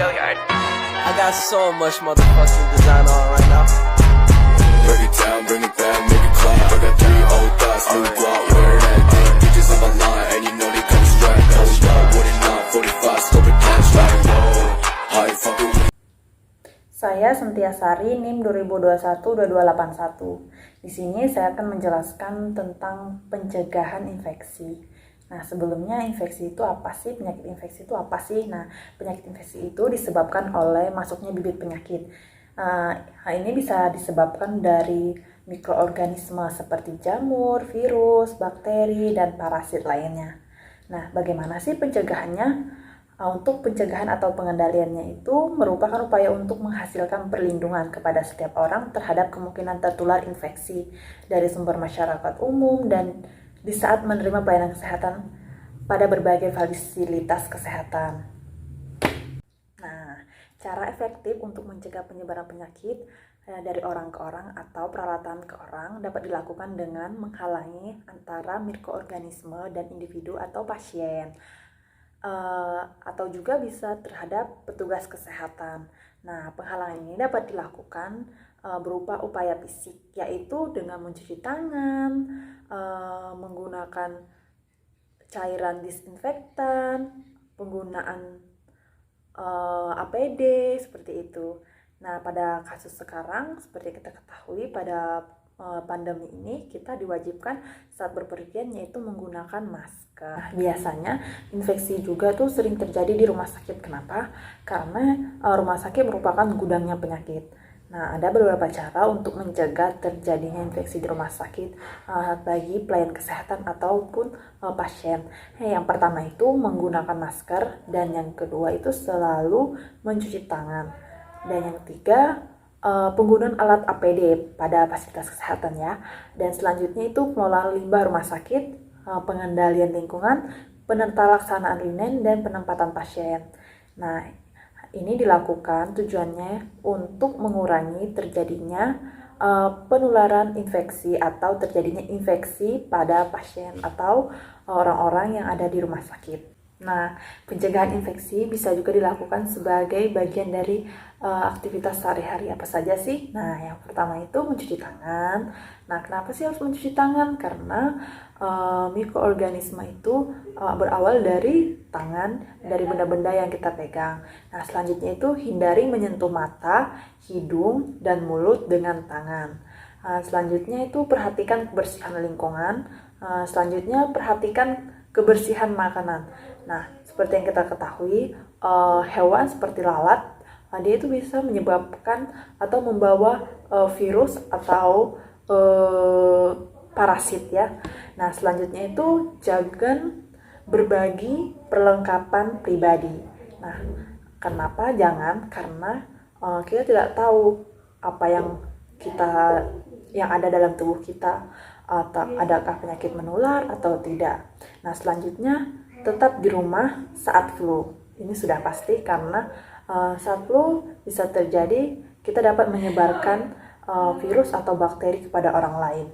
I got so much motherfucking design on right now. Break it down, bring it back, make it clap. I got 3 old thoughts, new guap, wear that thing. Bitches on my line, and you know they come strapped. Hold up, what it not, 45, scope it down, like whoa. High fucking. Saya Sentia Sari, NIM 2021-2281. Di sini saya akan menjelaskan tentang pencegahan infeksi. Nah, sebelumnya infeksi itu apa sih? Penyakit infeksi itu apa sih? Nah, penyakit infeksi itu disebabkan oleh masuknya bibit penyakit. Hal ini bisa disebabkan dari mikroorganisme seperti jamur, virus, bakteri, dan parasit lainnya. Nah, bagaimana sih pencegahannya? Untuk pencegahan atau pengendaliannya itu merupakan upaya untuk menghasilkan perlindungan kepada setiap orang terhadap kemungkinan tertular infeksi dari sumber masyarakat umum dan di saat menerima pelayanan kesehatan pada berbagai fasilitas kesehatan. Nah, cara efektif untuk mencegah penyebaran penyakit dari orang ke orang atau peralatan ke orang dapat dilakukan dengan menghalangi antara mikroorganisme dan individu atau pasien. Atau juga bisa terhadap petugas kesehatan. Nah, penghalangan ini dapat dilakukan berupa upaya fisik, yaitu dengan mencuci tangan, menggunakan cairan disinfektan, penggunaan APD, seperti itu. Nah, pada kasus sekarang, seperti kita ketahui, pada pandemi ini kita diwajibkan saat berpergian yaitu menggunakan masker. Biasanya infeksi juga tuh sering terjadi di rumah sakit. Kenapa? Karena rumah sakit merupakan gudangnya penyakit. Nah, ada beberapa cara untuk mencegah terjadinya infeksi di rumah sakit bagi pelayan kesehatan ataupun pasien. Yang pertama itu menggunakan masker, dan yang kedua itu selalu mencuci tangan. Dan yang ketiga, penggunaan alat APD pada fasilitas kesehatan ya. Dan selanjutnya itu pengelolaan limbah rumah sakit, pengendalian lingkungan, penata laksanaan linen, dan penempatan pasien. Nah, ini dilakukan tujuannya untuk mengurangi terjadinya penularan infeksi atau terjadinya infeksi pada pasien atau orang-orang yang ada di rumah sakit. Nah, pencegahan infeksi bisa juga dilakukan sebagai bagian dari aktivitas sehari-hari. Apa saja sih? Nah, yang pertama itu mencuci tangan. Nah, kenapa sih harus mencuci tangan? Karena mikroorganisme itu berawal dari tangan, dari benda-benda yang kita pegang. Nah, selanjutnya itu hindari menyentuh mata, hidung, dan mulut dengan tangan. Selanjutnya itu perhatikan kebersihan lingkungan. Selanjutnya perhatikan kebersihan makanan. Nah, seperti yang kita ketahui, hewan seperti lalat, dia itu bisa menyebabkan atau membawa virus atau parasit ya. Nah, selanjutnya itu jangan berbagi perlengkapan pribadi. Nah, kenapa jangan? Karena kita tidak tahu apa yang ada dalam tubuh kita, atau adakah penyakit menular atau tidak. Nah, selanjutnya tetap di rumah saat flu. Ini sudah pasti karena saat flu bisa terjadi kita dapat menyebarkan virus atau bakteri kepada orang lain.